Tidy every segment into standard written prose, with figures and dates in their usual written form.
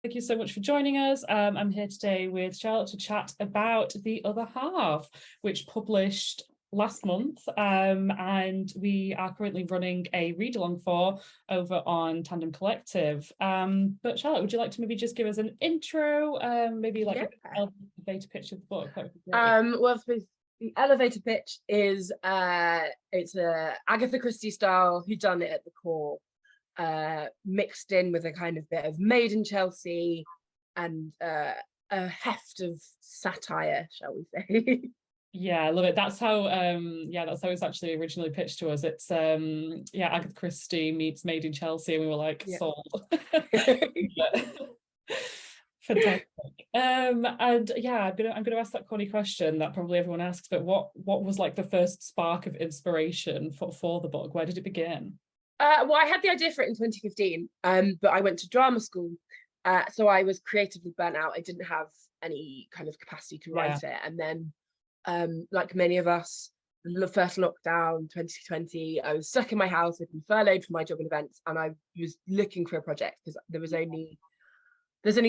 Thank you so much for joining us. I'm here today with Charlotte to chat about The Other Half, which published last month, and we are currently running a read-along for over on Tandem Collective. But Charlotte, would you like to maybe just give us an intro, maybe like Yeah. an elevator pitch of the book? That would be great. Well, I suppose the elevator pitch is it's a Agatha Christie style whodunit at the core, mixed in with a kind of bit of Made in Chelsea and a heft of satire, shall we say. Yeah, I love it. That's how that's how it's actually originally pitched to us. It's Agatha Christie meets Made in Chelsea, and we were like, Yeah. sold. Fantastic. And yeah, I'm gonna ask that corny question that probably everyone asks, but what was like the first spark of inspiration for the book? Where did it begin? Well, I had the idea for it in 2015, but I went to drama school, so I was creatively burnt out. I didn't have any kind of capacity to write it, and then like many of us, the first lockdown 2020, I was stuck in my house. I'd been furloughed from my job in events, and I was looking for a project because there's only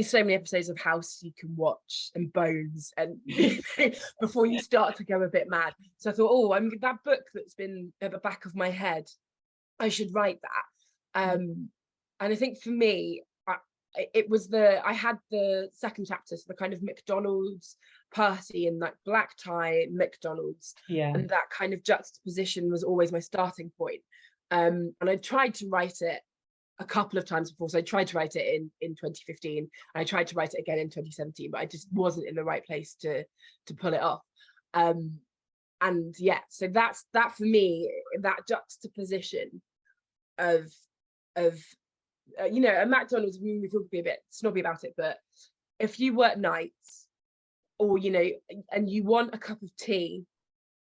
so many episodes of House you can watch and Bones and before you start to go a bit mad. So I thought, oh, that book that's been at the back of my head, I should write that. And I think for me, I had the second chapter, so the kind of McDonald's party and like black tie McDonald's, and that kind of juxtaposition was always my starting point. And I tried to write it a couple of times before. So I tried to write it in 2015, and I tried to write it again in 2017, but I just wasn't in the right place to pull it off. And yeah, so that for me, that juxtaposition of at McDonald's, we could be a bit snobby about it, but if you work nights, or and you want a cup of tea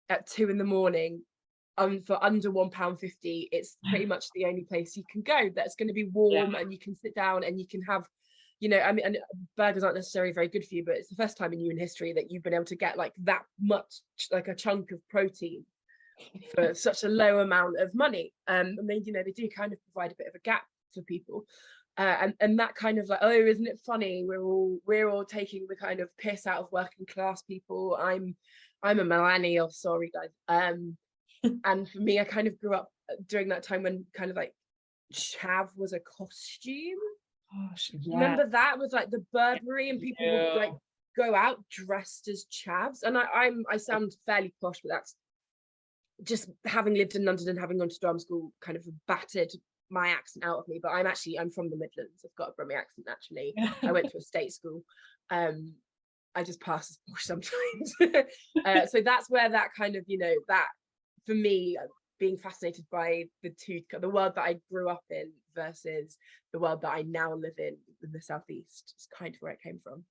at 2 in.the morning, for under £1.50, it's pretty much the only place you can go that's going to be warm, and you can sit down and you can have, and burgers aren't necessarily very good for you, but it's the first time in human history that you've been able to get like that much, like a chunk of protein for such a low amount of money. And they do kind of provide a bit of a gap for people, and that kind of like, oh, isn't it funny, we're all taking the kind of piss out of working class people. I'm a millennial, sorry guys. And for me, I kind of grew up during that time when kind of like chav was a costume. Gosh, Remember that was like the Burberry, and people would like go out dressed as chavs. And I sound fairly posh, but that's just having lived in London and having gone to drama school kind of battered my accent out of me. But I'm from the Midlands. I've got a Brummie accent actually. I went to a state school. I just pass as posh sometimes. So that's where that kind of, that for me, being fascinated by the world that I grew up in versus the world that I now live in the southeast, is kind of where it came from.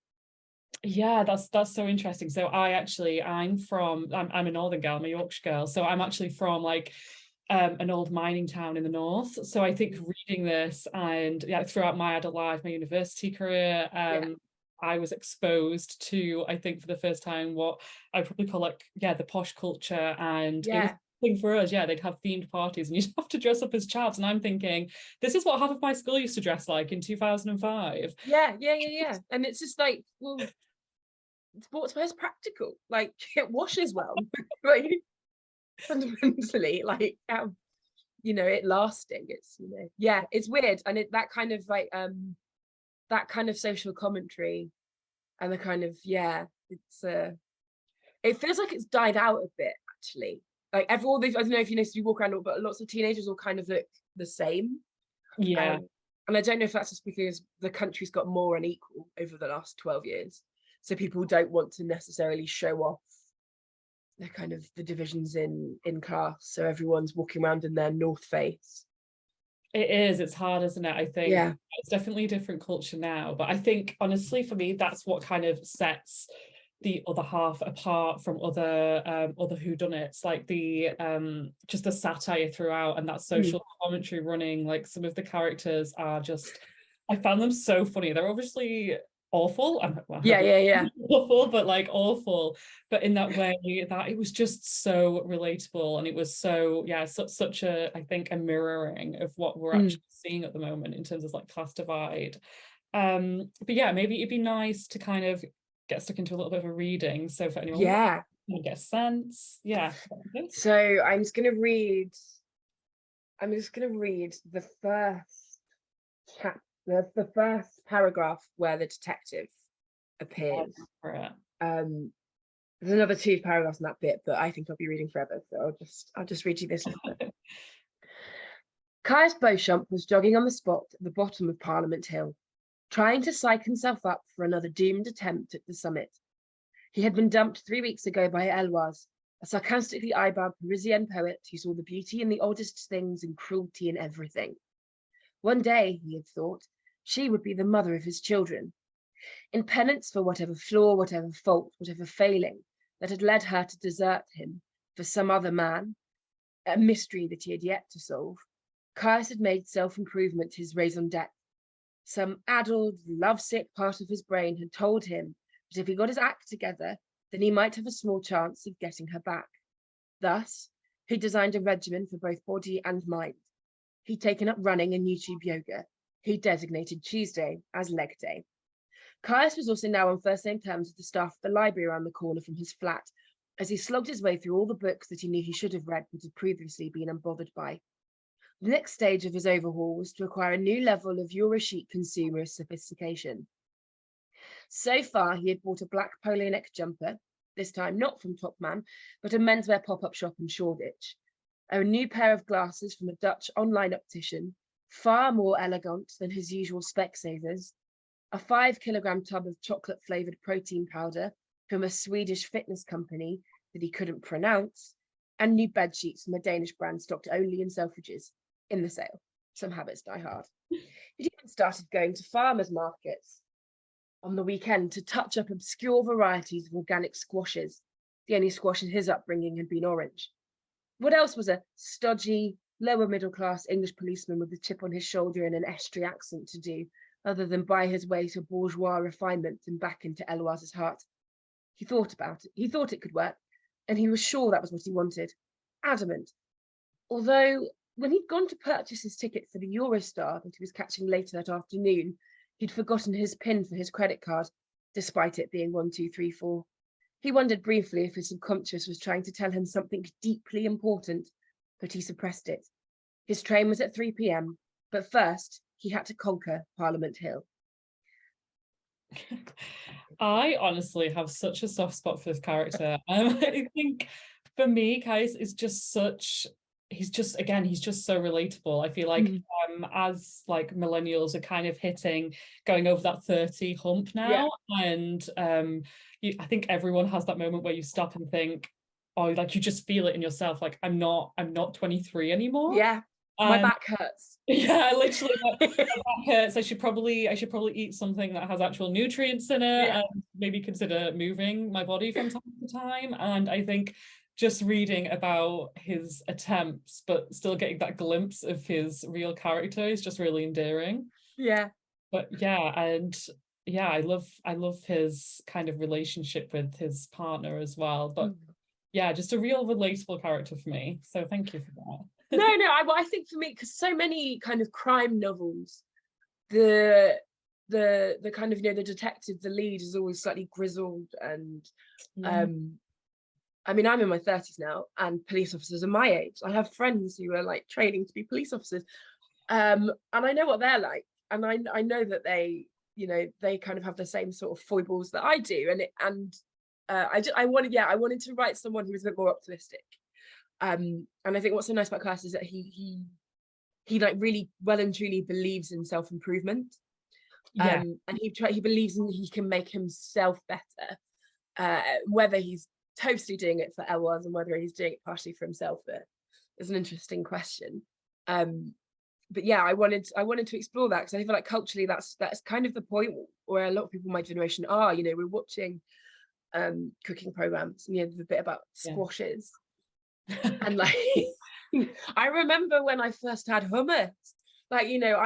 Yeah, that's so interesting. So I'm a northern girl, I'm a Yorkshire girl, so I'm actually from like an old mining town in the north. So I think reading this, and throughout my adult life, my university career, I was exposed to, I think for the first time, what I probably call like the posh culture. And it was thing for us, they'd have themed parties and you'd have to dress up as chavs, and I'm thinking, this is what half of my school used to dress like in 2005. And it's just like, well, sportswear's practical, like it washes well. Like fundamentally, like it lasting, it's it's weird. And that kind of like that kind of social commentary, and the kind of it's it feels like it's died out a bit actually. Like I don't know if you notice, you walk around, but lots of teenagers all kind of look the same. And I don't know if that's just because the country's got more unequal over the last 12 years, so people don't want to necessarily show off the kind of the divisions in class, so everyone's walking around in their North Face. It's hard, isn't it? I think it's definitely a different culture now, but I think honestly for me, that's what kind of sets The Other Half apart from other whodunits, like the just the satire throughout and that social commentary running. Like some of the characters are just, I found them so funny. They're obviously awful. Awful, but like awful, but in that way that it was just so relatable, and it was so such a, I think, a mirroring of what we're actually seeing at the moment in terms of like class divide. But yeah, maybe it'd be nice to kind of get stuck into a little bit of a reading. So for anyone who get a sense, yeah. So I'm just gonna read the first the first paragraph where the detective appears. There's another 2 paragraphs in that bit, but I think I'll be reading forever, so I'll just read you this little bit. Caius Beauchamp was jogging on the spot at the bottom of Parliament Hill, trying to psych himself up for another doomed attempt at the summit. He had been dumped 3 weeks ago by Eloise, a sarcastically eyebrow Parisian poet who saw the beauty in the oddest things and cruelty in everything. One day, he had thought, she would be the mother of his children. In penance for whatever flaw, whatever fault, whatever failing that had led her to desert him for some other man, a mystery that he had yet to solve, Caius had made self-improvement his raison d'etre. Some addled, lovesick part of his brain had told him that if he got his act together, then he might have a small chance of getting her back. Thus, he designed a regimen for both body and mind. He'd taken up running and YouTube yoga. He designated Tuesday as leg day. Caius was also now on first-name terms with the staff at the library around the corner from his flat, as he slogged his way through all the books that he knew he should have read but had previously been unbothered by. The next stage of his overhaul was to acquire a new level of Eurochic consumer sophistication. So far, he had bought a black polo neck jumper, this time not from Topman, but a menswear pop-up shop in Shoreditch, a new pair of glasses from a Dutch online optician, far more elegant than his usual Specsavers, a 5-kilogram tub of chocolate-flavoured protein powder from a Swedish fitness company that he couldn't pronounce, and new bed sheets from a Danish brand stocked only in Selfridges, in the sale. Some habits die hard. He'd even started going to farmers' markets on the weekend to touch up obscure varieties of organic squashes. The only squash in his upbringing had been orange. What else was a stodgy, lower middle-class English policeman with a chip on his shoulder and an estuary accent to do, other than buy his way to bourgeois refinement and back into Eloise's heart? He thought about it. He thought it could work, and he was sure that was what he wanted. Adamant. Although, when he'd gone to purchase his ticket for the Eurostar that he was catching later that afternoon, he'd forgotten his PIN for his credit card, despite it being 1234. He wondered briefly if his subconscious was trying to tell him something deeply important, but he suppressed it. His train was at 3 p.m, but first he had to conquer Parliament Hill. I honestly have such a soft spot for this character. I think for me, Caius is just he's just so relatable. I feel like as like millennials are kind of going over that 30 hump now, and I think everyone has that moment where you stop and think, oh, like you just feel it in yourself, like I'm not 23 anymore. My back hurts. Yeah, literally, my back hurts. I should probably eat something that has actual nutrients in it, and maybe consider moving my body from time to time. And I think just reading about his attempts, but still getting that glimpse of his real character is just really endearing. But I love his kind of relationship with his partner as well. But just a real relatable character for me. So thank you for that. I think for me, because so many kind of crime novels, the kind of, the detective, the lead is always slightly grizzled, and I mean, I'm in my 30s now, and police officers are my age. I have friends who are like training to be police officers, and I know what they're like, and I know that they kind of have the same sort of foibles that I do, I wanted to write someone who was a bit more optimistic. And I think what's so nice about Caius is that he like really well and truly believes in self-improvement, and he believes he can make himself better, whether he's totally doing it for Eloise and whether he's doing it partially for himself is an interesting question. But yeah, I wanted to explore that, because I feel like culturally that's kind of the point where a lot of people in my generation are. We're watching cooking programs, the bit about squashes. And like I remember when I first had hummus, like there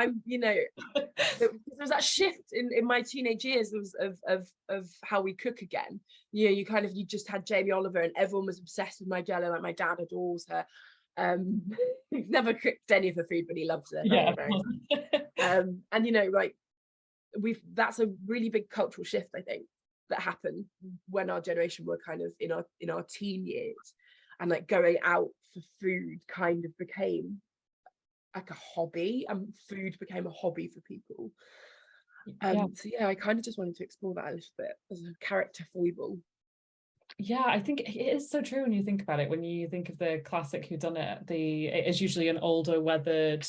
was that shift in my teenage years of how we cook again. You just had Jamie Oliver, and everyone was obsessed with Nigella. Like my dad adores her. He's never cooked any of her food, but he loves her. And like that's a really big cultural shift, I think, that happened when our generation were kind of in our teen years, and like going out for food kind of became like a hobby, and food became a hobby for people. So yeah, I kind of just wanted to explore that a little bit as a character foible. Yeah, I think it is so true when you think about it. When you think of the classic whodunit, it is usually an older, weathered,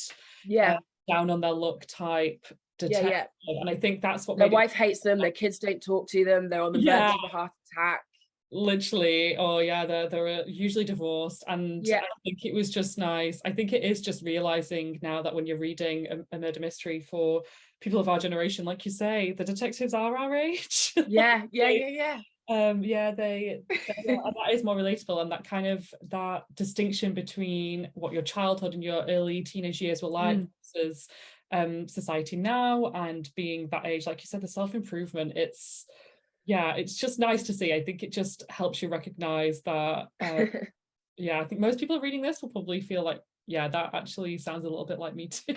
down on their luck type detective. And I think that's what their wife hates them, their kids don't talk to them, they're on the verge of a heart attack. Literally, they're usually divorced. And I think it was just nice. I think it is just realizing now that when you're reading a murder mystery for people of our generation, like you say, the detectives are our age. Yeah. That is more relatable, and that kind of that distinction between what your childhood and your early teenage years were like versus society now, and being that age, like you said, the self-improvement, it's just nice to see. I think it just helps you recognize that I think most people reading this will probably feel like, that actually sounds a little bit like me too.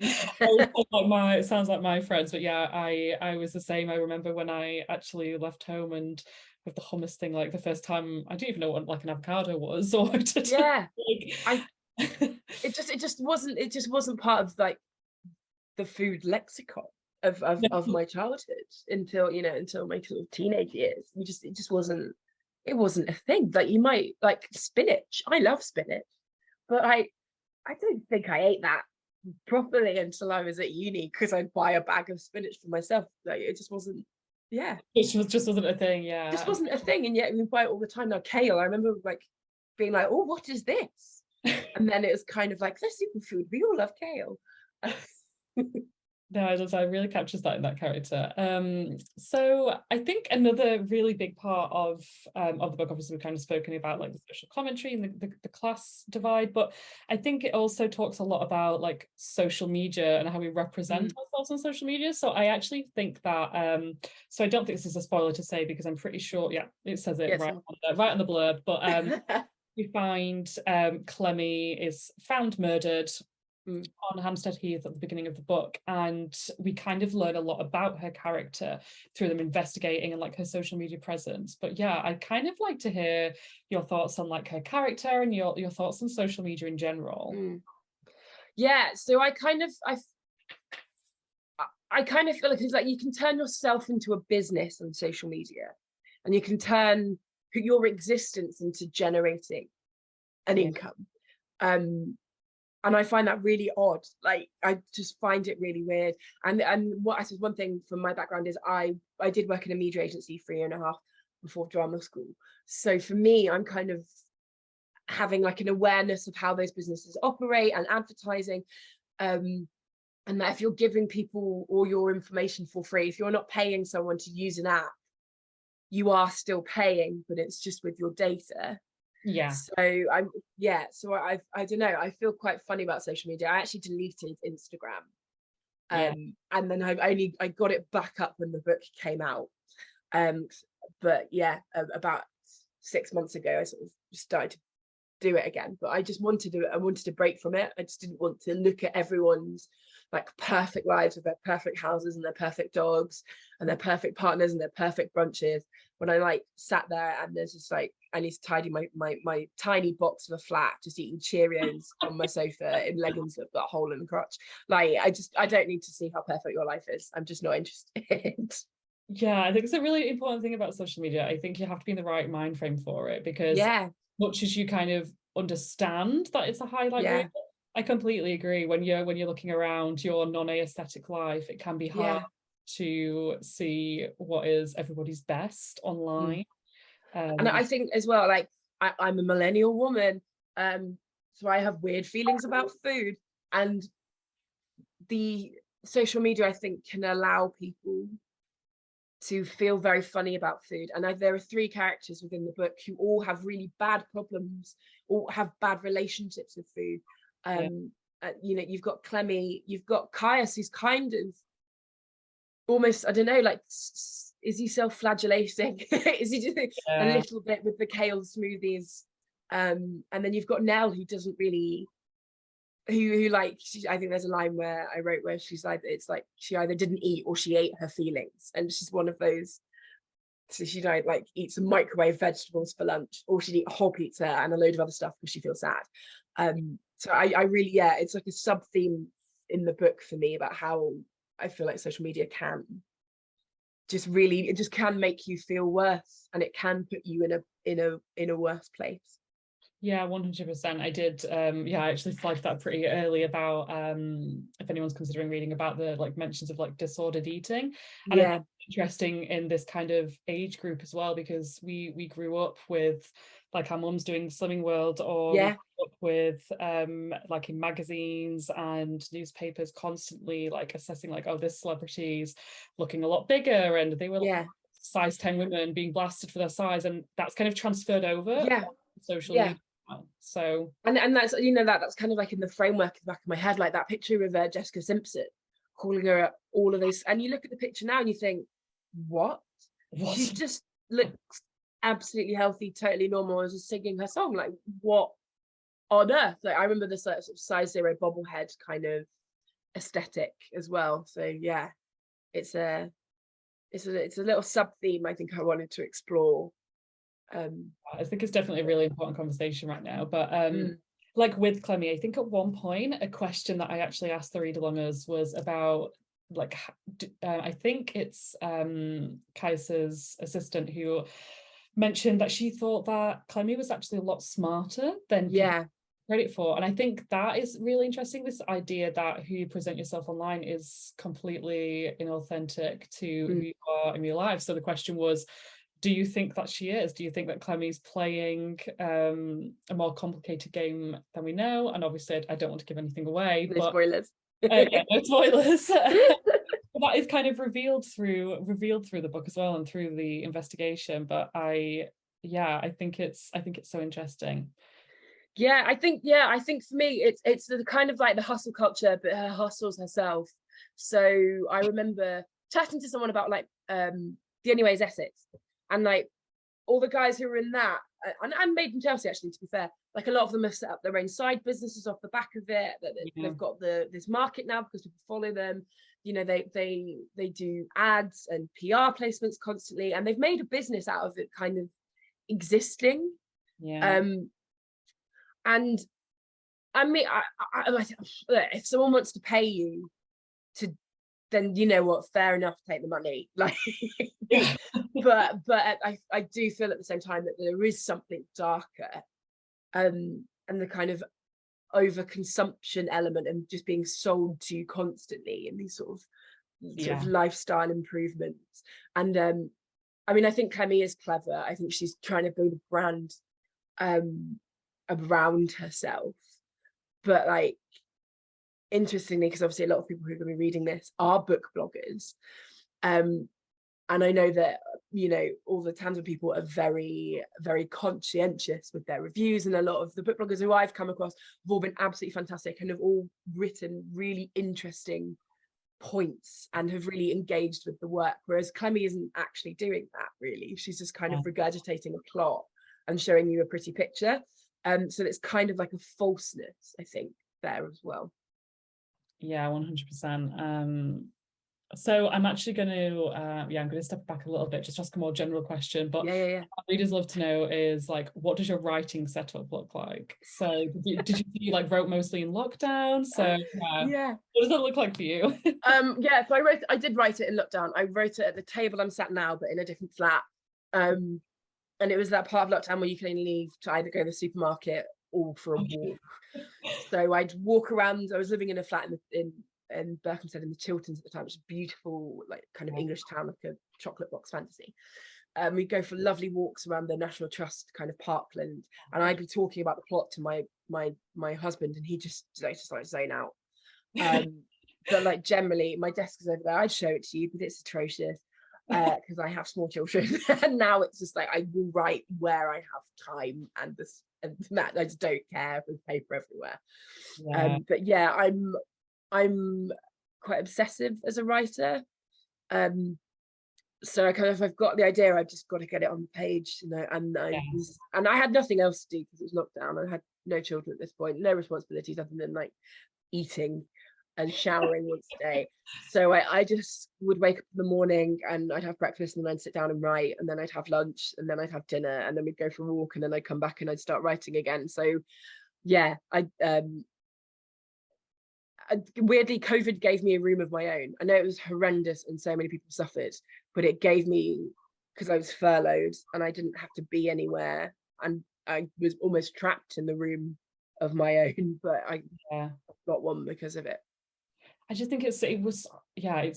It sounds like my friends. But I was the same. I remember when I actually left home and with the hummus thing, like the first time, I didn't even know what like an avocado was, or it just wasn't part of like the food lexicon of my childhood until my sort of teenage years. It just wasn't a thing. Like, you might like spinach. I love spinach, but I don't think I ate that properly until I was at uni, because I'd buy a bag of spinach for myself. Like, it just wasn't it just wasn't a thing. Just wasn't a thing. And yet we buy it all the time now. Kale, I remember like being like, oh, what is this? And then it was kind of like, that's superfood, we all love kale. No, I really captures that in that character. So I think another really big part of the book, obviously we've kind of spoken about like the social commentary and the class divide, but I think it also talks a lot about like social media and how we represent ourselves on social media. So I actually think that so I don't think this is a spoiler to say, because I'm pretty sure it says it right on the blurb, but we find Clemmy is found murdered on Hampstead Heath at the beginning of the book, and we kind of learn a lot about her character through them investigating and like her social media presence. But I'd kind of like to hear your thoughts on like her character and your thoughts on social media in general. So I kind of feel like it's like you can turn yourself into a business on social media, and you can turn your existence into generating an income. And I find that really odd. Like, I just find it really weird. And what I said, one thing from my background is I did work in a media agency for a year and a half before drama school. So for me, I'm kind of having like an awareness of how those businesses operate and advertising. And that if you're giving people all your information for free, if you're not paying someone to use an app, you are still paying, but it's just with your data. So I don't know, I feel quite funny about social media. I actually deleted Instagram, and then I got it back up when the book came out, but about 6 months ago I sort of started to do it again. But I wanted to break from it. I just didn't want to look at everyone's like perfect lives with their perfect houses and their perfect dogs and their perfect partners and their perfect brunches, when I like sat there and there's just like, I need to tidy my tiny box of a flat, just eating Cheerios on my sofa in leggings that got a hole in the crotch. Like, I don't need to see how perfect your life is. I'm just not interested. I think it's a really important thing about social media. I think you have to be in the right mind frame for it, because much as you kind of understand that it's a highlight reel, I completely agree. When you're looking around your non-aesthetic life, it can be hard to see what is everybody's best online. And I think as well, like I'm a millennial woman, so I have weird feelings about food, and the social media, I think, can allow people to feel very funny about food. And there are 3 characters within the book who all have really bad problems, or have bad relationships with food. You've got Clemmy, you've got Caius, who's kind of almost, I don't know, like, is he self-flagellating? Is he doing a little bit with the kale smoothies? And then you've got Nell, who doesn't really who like, I think there's a line where I wrote where she's like, it's like she either didn't eat or she ate her feelings, and she's one of those. So she don't like eat some microwave vegetables for lunch, or she'd eat a whole pizza and a load of other stuff because she feels sad. So I really, yeah, it's like a sub theme in the book for me about how I feel like social media can just really, it just can make you feel worse, and it can put you in a worse place. Yeah, 100%. I did I actually flagged that pretty early about if anyone's considering reading about the like mentions of like disordered eating. And Yeah, it's interesting in this kind of age group as well, because we grew up with like our mums doing the Slimming World, or we yeah, grew up with like in magazines and newspapers constantly like assessing like, oh, this celebrity's looking a lot bigger, and they were yeah, size 10 women being blasted for their size, and that's kind of transferred over yeah, social yeah. media. So And that's, you know, that's kind of like in the framework in the back of my head, like that picture of Jessica Simpson calling her all of this, and you look at the picture now and you think, what? She just looks absolutely healthy, totally normal, and just singing her song. Like, what on earth? Like, I remember this sort of size zero bobblehead kind of aesthetic as well. So yeah, it's a little sub theme I think I wanted to explore. I think it's definitely a really important conversation right now. But Mm, like with Clemmy, I think at one point a question that I actually asked the read-alongers was about like I think it's Kaiser's assistant who mentioned that she thought that Clemmy was actually a lot smarter than people yeah, credit for. And I think that is really interesting, this idea that who you present yourself online is completely inauthentic to who you are in real life. So the question was, do you think that she is? Do you think that Clemmy's playing a more complicated game than we know? And obviously I don't want to give anything away, no but spoilers. yeah, no spoilers. That is kind of revealed through the book as well, and through the investigation. But I think it's so interesting. I think for me it's the kind of like the hustle culture, but her hustles herself. So I remember chatting to someone about like the Anyways Essex, and like all the guys who were in that, and Made in Chelsea, actually, to be fair, like a lot of them have set up their own side businesses off the back of it, that they've got this market now because people follow them. You know, they do ads and PR placements constantly, and they've made a business out of it kind of existing. Yeah. And I mean, if someone wants to pay you to, then you know what, fair enough, take the money. Like, Yeah. but I do feel at the same time that there is something darker, and the kind of overconsumption element, and just being sold to you constantly in these sort of lifestyle improvements. And I mean, I think Clemmy is clever. I think she's trying to build a brand around herself, but like, interestingly, because obviously a lot of people who are going to be reading this are book bloggers, and I know that, you know, all the Tandem people are very, very conscientious with their reviews, and a lot of the book bloggers who I've come across have all been absolutely fantastic and have all written really interesting points and have really engaged with the work, whereas Clemmy isn't actually doing that really. She's just kind of regurgitating a plot and showing you a pretty picture. So it's kind of like a falseness, I think, there as well. Yeah, 100%. So I'm actually going to I'm going to step back a little bit, just ask a more general question. But what readers love to know is like, what does your writing setup look like? So did you you like wrote mostly in lockdown? So what does that look like for you? So I did write it in lockdown. I wrote it at the table I'm sat now, but in a different flat. And it was that part of lockdown where you can only leave to either go to the supermarket or for a walk. So I'd walk around. I was living in a flat in Berkhamsted in the Chilterns at the time, which is a beautiful, like, kind of English town, like a chocolate box fantasy. We'd go for lovely walks around the National Trust kind of parkland, and I'd be talking about the plot to my husband, and he just like zone out. But like, generally my desk is over there. I'd show it to you, but it's atrocious because I have small children. And now it's just like, I will write where I have time, and that I just don't care with paper everywhere. But yeah, I'm quite obsessive as a writer. So I've got the idea, I've just got to get it on the page, you know. And I had nothing else to do because it was lockdown. I had no children at this point, no responsibilities other than like eating and showering once a day. So I just would wake up in the morning and I'd have breakfast and then I'd sit down and write, and then I'd have lunch and then I'd have dinner and then we'd go for a walk and then I'd come back and I'd start writing again. So yeah, weirdly, COVID gave me a room of my own. I know it was horrendous and so many people suffered, but it gave me, because I was furloughed and I didn't have to be anywhere, and I was almost trapped in the room of my own, but I got one because of it. I just think it's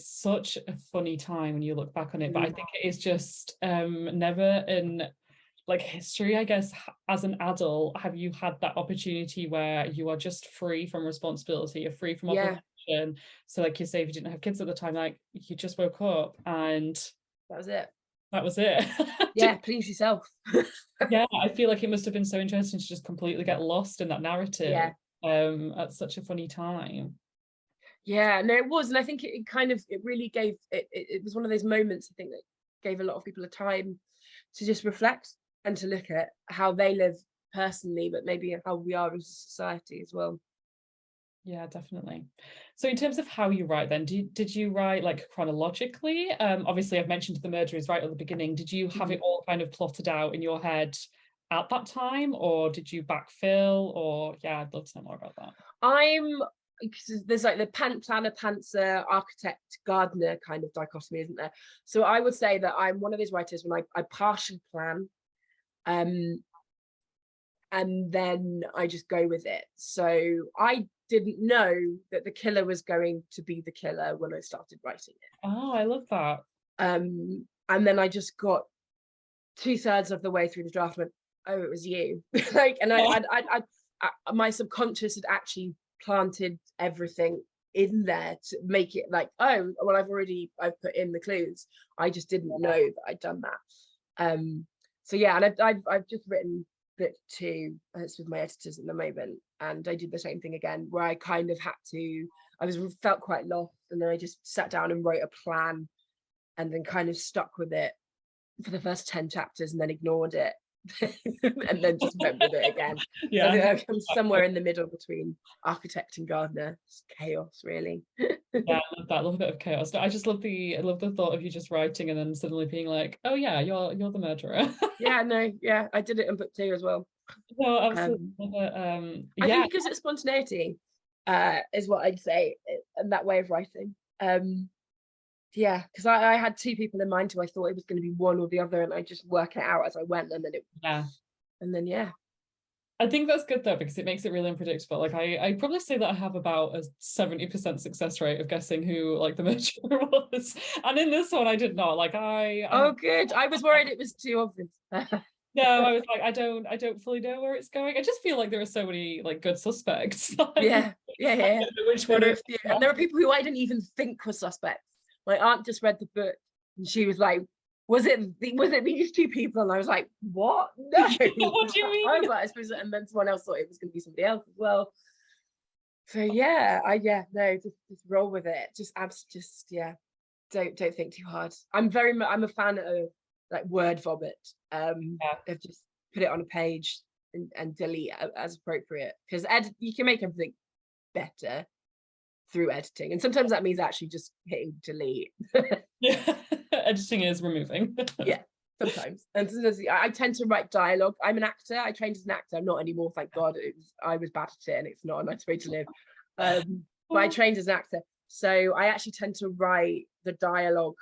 such a funny time when you look back on it, but I think it is just never in like history, I guess, as an adult, have you had that opportunity where you are just free from responsibility, you're free from obligation. So like you say, if you didn't have kids at the time, like you just woke up and that was it. Yeah, please yourself. Yeah, I feel like it must have been so interesting to just completely get lost in that narrative at such a funny time. Yeah, no, it was. And I think it really gave it was one of those moments, I think, that gave a lot of people a time to just reflect and to look at how they live personally, but maybe how we are as a society as well. Yeah, definitely. So in terms of how you write then, did you write like chronologically? Obviously I've mentioned The Murderer is Right at the beginning. Did you have it all kind of plotted out in your head at that time, or did you backfill? Or I'd love to know more about that. There's like the planner, pantser, architect, gardener kind of dichotomy, isn't there? So I would say that I'm one of those writers when I partially plan, and then I just go with it. So I didn't know that the killer was going to be the killer when I started writing it. Oh, I love that. And then I just got 2/3 of the way through the draft and went, oh, it was you. Like, and I my subconscious had actually planted everything in there to make it like, oh, well, I've put in the clues. I just didn't know that I'd done that. So yeah, and I've just written book 2. It's with my editors at the moment, and I did the same thing again, where I kind of felt quite lost, and then I just sat down and wrote a plan, and then kind of stuck with it for the first 10 chapters, and then ignored it, and then just went with it again. So I think I'm somewhere in the middle between architect and gardener. It's chaos, really. Yeah, I love that. I love a bit of chaos. I just love the thought of you just writing and then suddenly being like, oh yeah, you're the murderer. I did it in book 2 as well. No, absolutely. I think because it's spontaneity is what I'd say, and that way of writing. Because I had 2 people in mind who I thought it was going to be one or the other, and I just work it out as I went, and then I think that's good though, because it makes it really unpredictable. Like I probably say that I have about a 70% success rate of guessing who like the murderer was, and in this one I did not. Like oh good, I was worried it was too obvious. No, I was like, I don't fully know where it's going. I just feel like there are so many like good suspects. Yeah. Which one? And there are people who I didn't even think were suspects. My aunt just read the book and she was like, was it these 2 people? And I was like, what? No. What do you mean? I was like, I suppose, and then someone else thought it was going to be somebody else as well. So just roll with it. Don't think too hard. I'm a fan of like word vomit. Of just put it on a page and delete as appropriate, because you can make everything better through editing, and sometimes that means actually just hitting delete. Editing is removing. Sometimes. And I tend to write dialogue. I'm an actor. I trained as an actor. I'm not anymore, thank God. I was bad at it, and it's not a nice way to live. But I trained as an actor, so I actually tend to write the dialogue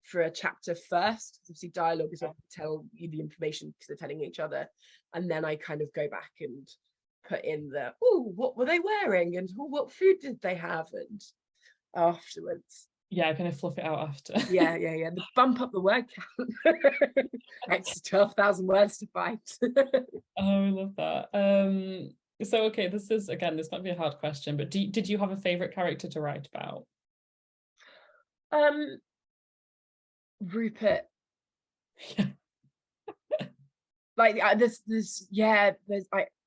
for a chapter first. Obviously, dialogue is what tell you the information because they're telling each other, and then I kind of go back and put in what were they wearing, and what food did they have, and afterwards. I kind of fluff it out after. Bump up the word count. Extra 12,000 words to fight. Oh, I love that. So okay, this might be a hard question, but did you have a favorite character to write about? Rupert. Like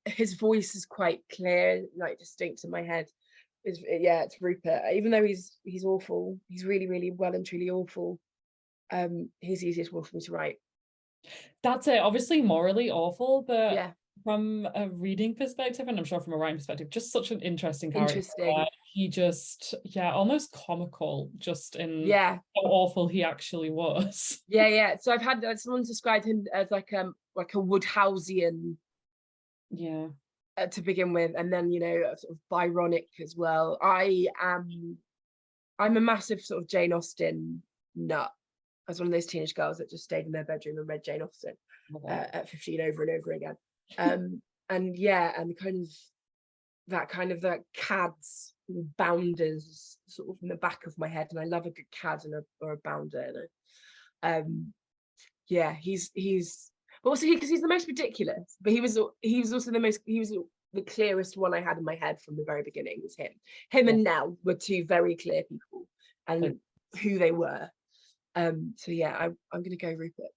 his voice is quite clear, like distinct in my head. It's Rupert. Even though he's awful, he's really, really well and truly awful. He's the easiest one for me to write. That's it. Obviously morally awful, but from a reading perspective, and I'm sure from a writing perspective, just such an interesting character. Interesting. He just, yeah, almost comical, just in Yeah. how awful he actually was. Yeah. So I've had someone described him as like a Woodhouseian, Yeah. to begin with, and then sort of Byronic as well. I'm a massive sort of Jane Austen nut. I was one of those teenage girls that just stayed in their bedroom and read Jane Austen at 15 over and over again. And yeah, and kind of that cads and bounders sort of in the back of my head, and I love a good cad or a bounder. And yeah, he's but also because he's the most ridiculous, but he was also the clearest one I had in my head from the very beginning. Was him and Nell were two very clear people and who they were. So yeah, I'm gonna go Rupert.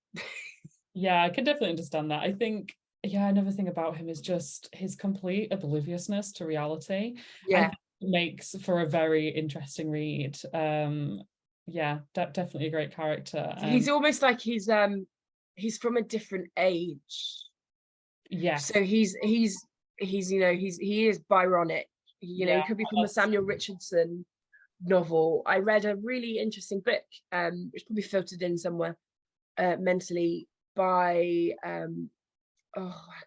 Yeah, I can definitely understand that. I think, yeah, another thing about him is just his complete obliviousness to reality. I think it makes for a very interesting read. Yeah, definitely a great character. He's almost like he's from a different age. Yeah. So he is Byronic. He could be from a Samuel Richardson novel. I read a really interesting book, which probably filtered in somewhere mentally, by I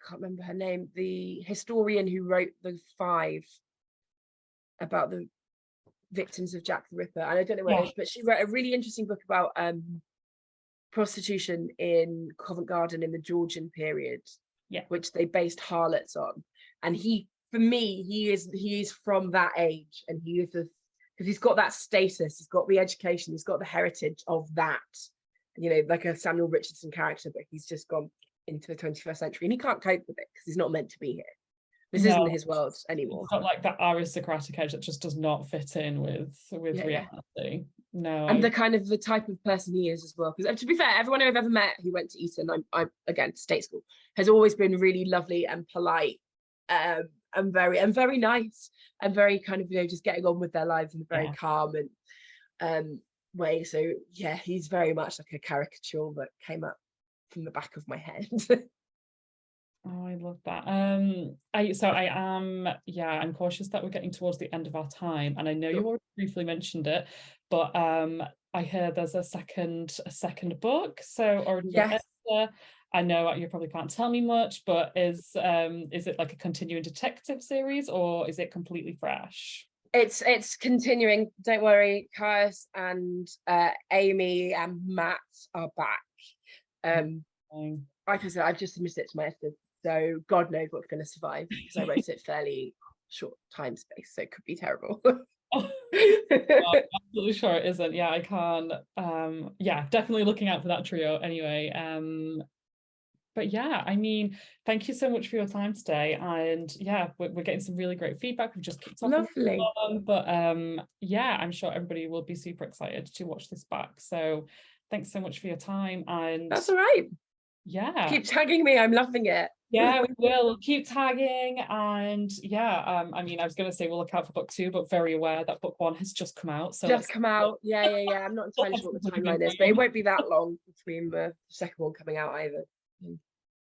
can't remember her name, the historian who wrote the Five, about the victims of Jack the Ripper, and I don't know where it is, but she wrote a really interesting book about prostitution in Covent Garden in the Georgian period, which they based harlots on. And for me, he is from that age, and he is because he's got that status, he's got the education, he's got the heritage of that, like a Samuel Richardson character, but he's just gone into the 21st century and he can't cope with it because he's not meant to be here. This isn't his world anymore. It's got like that aristocratic edge that just does not fit in with reality. No. And the type of person he is as well. Because to be fair, everyone I've ever met who went to Eton, I'm again state school, has always been really lovely and polite, and very nice, and very kind of just getting on with their lives in a very calm and way. So yeah, he's very much like a caricature that came up from the back of my head. Oh, I love that. I'm cautious that we're getting towards the end of our time, and I know you already briefly mentioned it, but I heard there's a second book. So already, I know you probably can't tell me much, but is it like a continuing detective series, or is it completely fresh? It's continuing. Don't worry, Caius and Amy and Matt are back. Like I said, I've just submitted it to my editor, so God knows what's going to survive, because I wrote it fairly short time space, so it could be terrible. I'm absolutely sure it isn't. Yeah, I can't. Definitely looking out for that trio anyway. But yeah, I mean, thank you so much for your time today. And yeah, we're getting some really great feedback. We've just kicked off. Lovely. But I'm sure everybody will be super excited to watch this back. So thanks so much for your time. And that's all right. Yeah. Keep tagging me. I'm loving it. Yeah, we will keep tagging. And I mean, I was going to say we'll look out for book 2, but very aware that book 1 has just come out. So just come out. Yeah. I'm not entirely sure what the timeline is, but it won't be that long between the second one coming out either.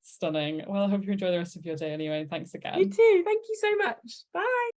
Stunning. Well, I hope you enjoy the rest of your day anyway. Thanks again. You too. Thank you so much. Bye.